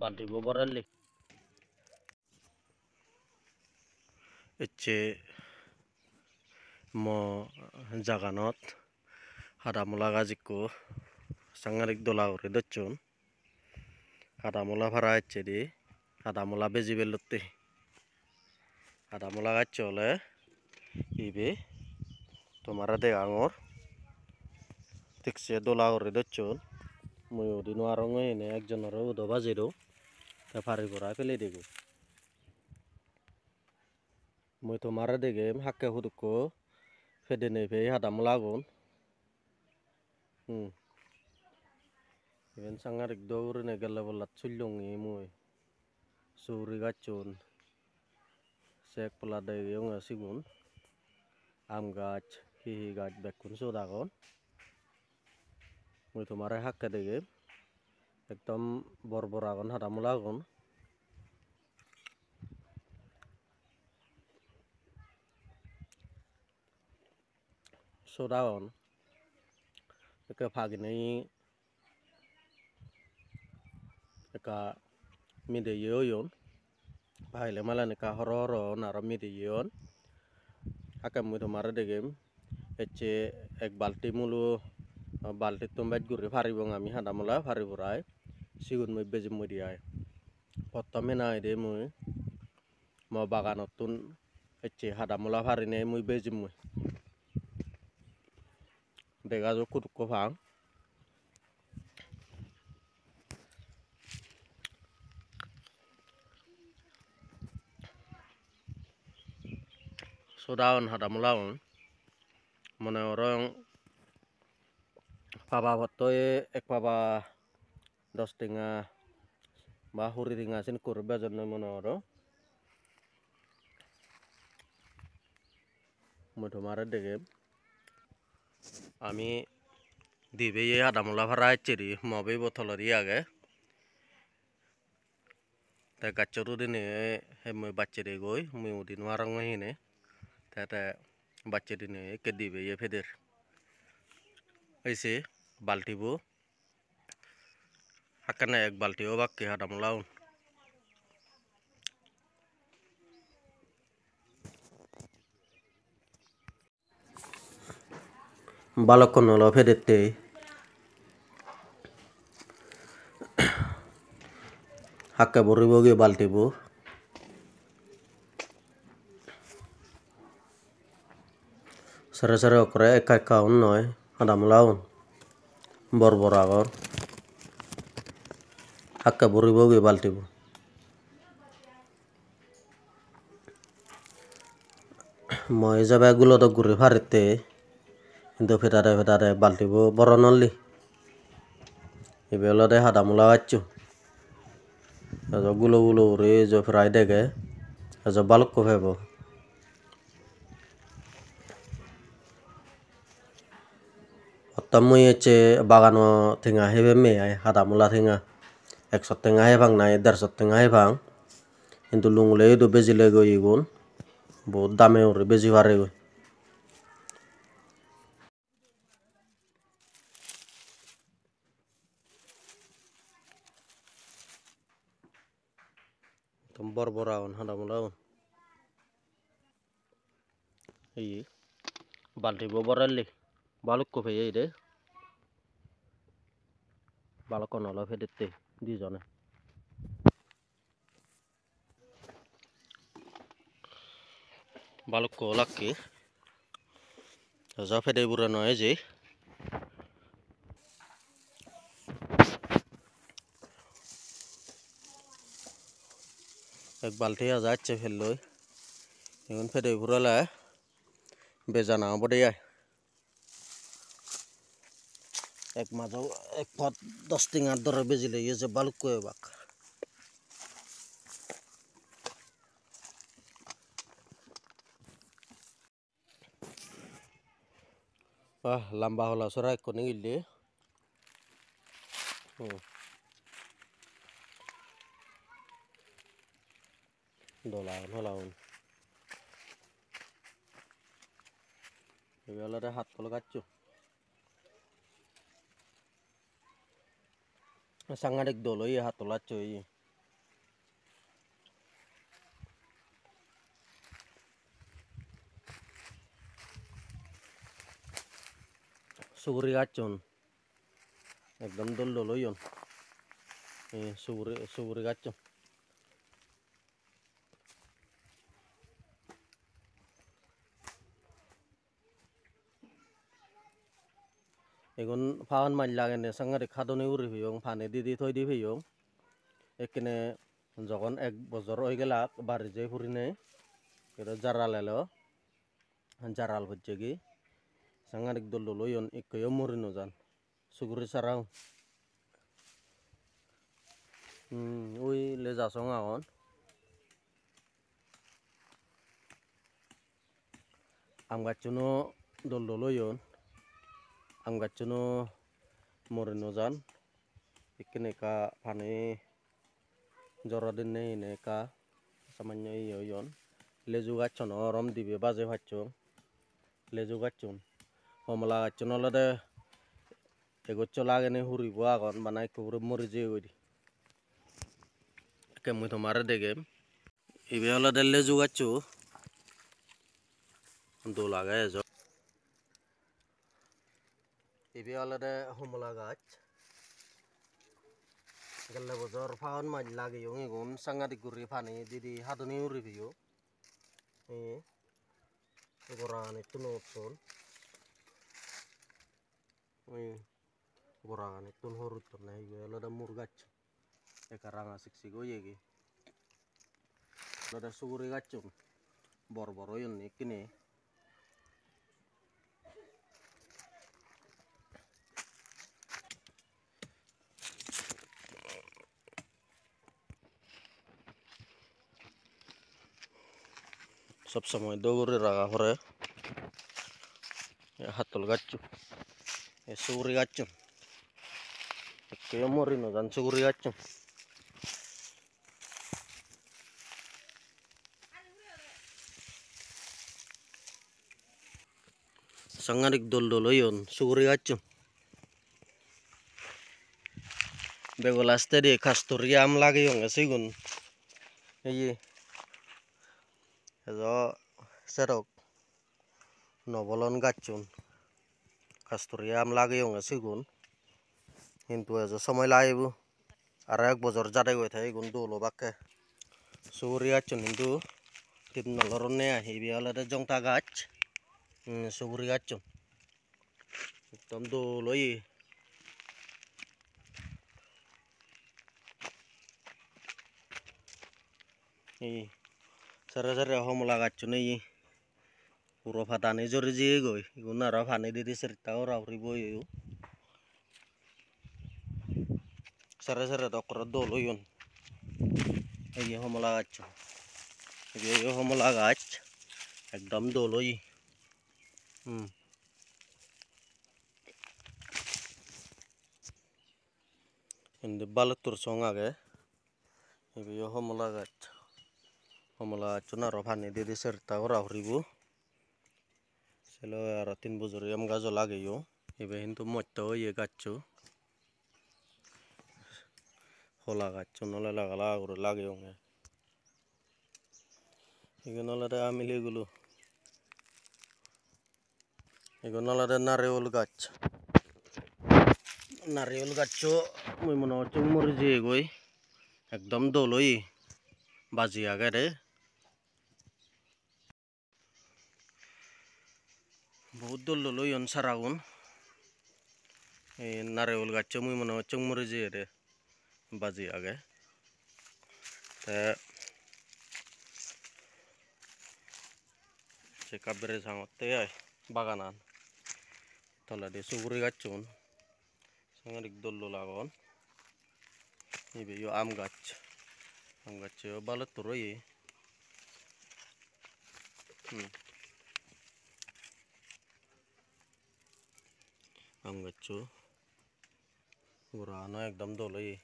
বাল্টি গোবরালি ইচ্ছে mo jaganot hadamula gajikko sangarik dola ure dochun hadamula phara icche di hadamula beji belotte hadamula gacche ole ibe tomara degangor tikse dola ure dochun mui udino arongo ene ekjonoro udo bajero te phari pora fele dego mui tomara degem hakke hudukko fedene fe hadamula gun Iben sangarik dowrene gelle bollat sullungi mui suri gachun sek pola degeyong sigun am gach hihi gach bekkun sot agon mui tomare hakke dege ekdom bor bor agon hadamula agon sot agon eke paginei eka mideye oyon paile malan eka horo horo on aro mideye on hakke mui tomare degem ecche ek balti mulu baltit tombet guri paribong ami hadamula pari porai sigun mui bejim moi diai pottome nai de mui mo baganottun ecche hadamula parine mui bejim moi dega jo kutukko pang sodaon hadamula on mone orong papa pottoe ek papa 10 tinga ba huri tinga sin kurbe jonne mone oro moi tomare degem আমি দিবে hadamula phara iccheri mobe botolori age te gacchoru dine he moi bacchere goi mui udino arongo hine te bacche dine ke dibe feder eise baltibo hakkana ek balti o bakke hadamula un balokon olo fedette hakke boriboge baltibo sere sere okore ekka ekka un noy hadamula un bor bor agon hakke boriboge baltibo moi jabe gulo dok guri paritte কিন্তু ফেটারে ফেটারে বাল্টিব বড় নল্লি এবেলদে hadamula gacchu ejo gulo gulo ure ejo fry dege ejo balukko febo ottamui ecche bagano thinga hebe me ai hadamula thinga 100 tenga hebang nai 150 tenga hebang কিন্তু লুংলে do bejile go igun বহুত দামে ure beji pare go tom bor bor agon hadamula un ei balti bo boralli balukko feye de balokon olo fedette dijone balukko lakki ejo fede bure noy je এক বালতি যাচ্ছে ফেললই এখন Fede পুরালে বেজানা বড়ে এক মাঝে এক পথ 10 টিঙার ধরে বেজিলে ইয়ে যে বালুক কয়ে বাক লম্বা হলা সরা কোনে গিলে দলাউন এবেলারে হাত কল গাচ্চু সাংঘাতিক দল হাত তোলাচ্ছ suguri gachun ekdom dol dol oyon suguri gachun egun pawan maj lagene sangari khadone uri peyong pane didi thoi di peyong ekkene যখন এক বছর হয়ে গেল বাড়ি যে ফুরিনে এটা জারাল এলো জারাল হচ্ছে কি সাংঘাতিক দল দল ওই একয়ও মরিনো যান সুগুরি সারাও ওই লে যাসং এখন আম গাছনো দল দল ওইন আম গাছনো মরিনো যান এখানে কা পানি জরা দিন নেই নে কা সামান্য ইয়ন leju gachon orom dibe baje bachung leju gachun homla gachon olode egocho lagene huribo agon banai kubure mori je godi kemui to mare degem ibe olode leju gachu do laga ejo ibe olode homla gach gelle bojor faun maj lagi yong egun sangadi guri pani didi hadoni uri biyo goragani tunotson goragani tun horutton na ibe olode mur gach ekaranga siksik oyegi olode suguri gachun bor bor oyon kini সব সময় দৌড়ে রাখা পরে হাতল গাচ্ছু সুগুরি গাচ্ছু কেউ Moreno জান সুগুরি গাচ্ছু সাংঘাতিক দল দল ওইন সুগুরি গাচ্ছু বেগল আসতে দিয়ে খাস্তরি আম লাগে সিগুন এই serok nobolon gachun kasturi am lage sigun কিন্তু এজো সময় লাগিব আর এক বছর জাডে গই থাকে গুন দোলো বাকে সুগুরি গাছন কিন্তু তিন নলরনে আহিবি অলরে জংটা গাছ সুগুরি গাছন একদম দোলই এই সারা সারা হমলা গাছন এই পুরো ফাটানি জরি জিয়ে গই গুন আর ফানি দিদি সেরটাও রাউরি বই সারা সারা দকর দোল ওইন এই হমলা গাছ এই হমলা গাছ একদম দোল ওই hindi balutur song age ibe homla gach chuna ro phani didi serta ora horibu selo aro 3 bojor am gajo lage yo ibe hintu motto ye gachu hola gachu nole lagala gure lage yo egonolade amile gulo egonolade nareol gach নারিয়ল গাছও মুই মনে হচ্ছে মরে যেয়ে গই একদম দোলই বাজি আগে রে বহুত দোল দোলই সারাগুন এই নারিয়ল গাছও মুই মনে হচ্ছে মরে যেয়ে রে বাজি আগে সে কাবেরে ঝাঙতে আয় বাগানান তলা দিয়ে সুগুরি গাছুন sangadik dol lagon ibe yo am gach yo balut turoi am gacho urano ekdam doloi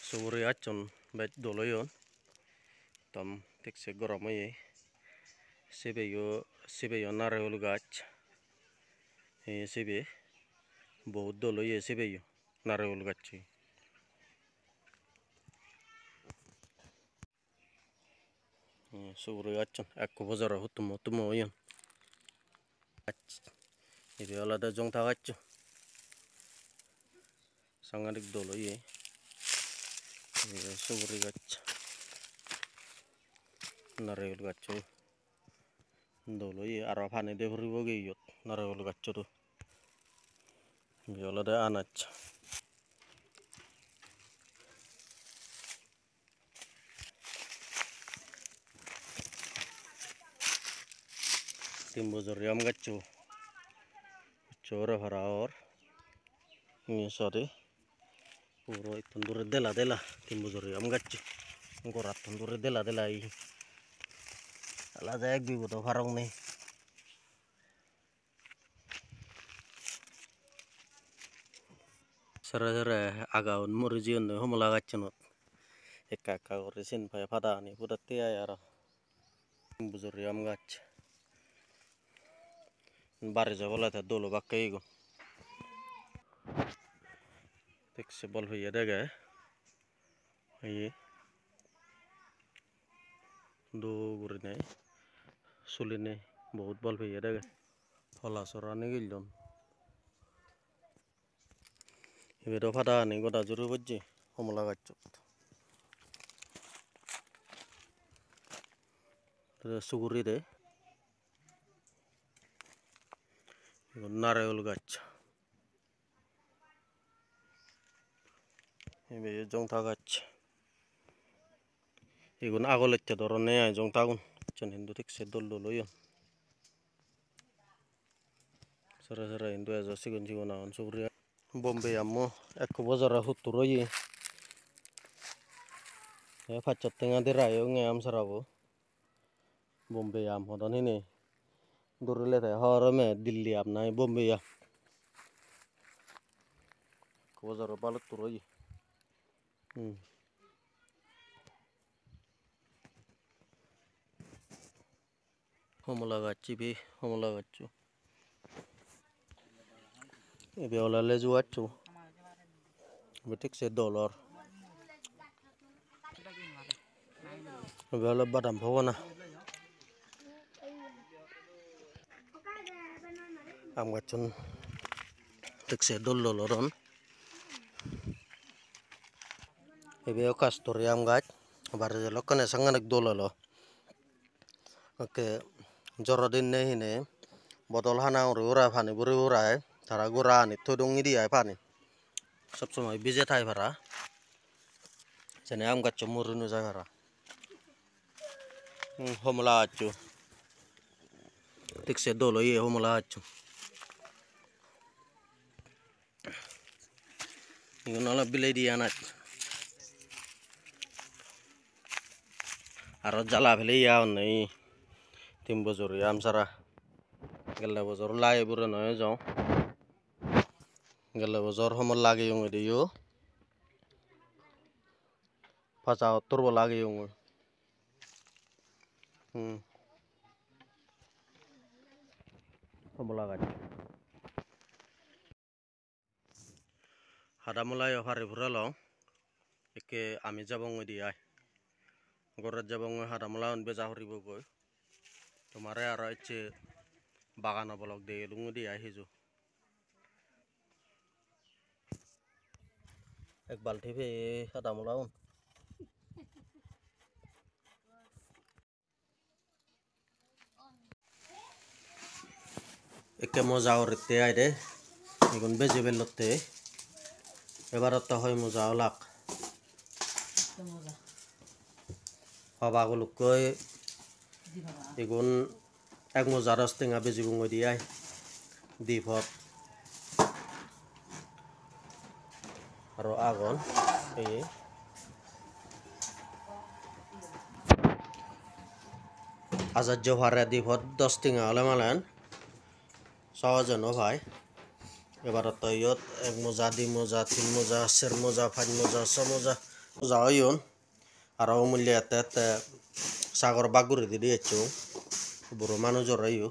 suguri achon bet doloyon tam tekse gorom oye sebe yo nareol gach sebe বহুত দল oye sebe yo nareol gach suguri gacchon ekko bojaro hutumo yon ibe olode jongta gaccho sangadik dolo ye suguri gacch narayul gaccho dolo ye aro pani de huribo geyot narayul gaccho to ibe olode anach timbojor yam gaccho chora haraor ni sore puro itundure dela timbojor yam gaccho ngorat tundure dela i ala jayak bibo to farong nei sara agaun morijion no homola gacchonot ekka gore sin pai pada ni pudatte ay aro timbojor yam gacch bari jagola ta dolo bakkai go tekse bol hoye dege aye do gurine suline बहुत bol hoye dege hola sorani gillon ibedo pada ni goda juru bojje homola gaccho suguri de narayul gacch ibe jongta gacch igun agolette dorone ay jongtagun jon hindu tikse dol yon sara hindu ajo sigon agon suguri Bombay ammo ekko bojaro huturo ye pachot tenga dirayo nge am sarabo Bombay am hodon hine durile te horome Delhi am nai Bombay ya bojaro balut turo ye homola gacchi be homola gaccho ibe ola leju gaccho betik se dollar ibe ola badam phogona am gacchon tikse doloron ibe o kastor yam gach barje lokane sanganek dololo oke jorodin ne hine botol hana ura pani buri urai tara gura ani todong idi ai pani sob somoi bije thai phara jene am gaccho murunu jai phara homola gaccho tikse dolo ye homola gaccho igonola bilai di anach aro jala phele yaon nei timbojor yam sara gella bojor lai bure noy jaw gella bojor homol lage yung ede yo pacha turbo lage yung homola gaccho hadamulai ofare buralo ekke ami jabong edi ai gorat jabong hadamulaon beja horibo goi tomare aro eche bagano bolok de lungudi ai hijo ek balti phe hadamulaon ekke moja orite ai de igun beje belotte ebarotta hoy moja olak hobagulukkoi igun ek moja 10 tenga beji bungo di ai dipot aro agon ei azad johare dipot 10 tenga ole malen sawajono bhai ebarotta yot ek moja di moja tin moja ser moja 5 moja 6 moja moja oyon aro umulya tet sagor baguri di echo boro manujor ayo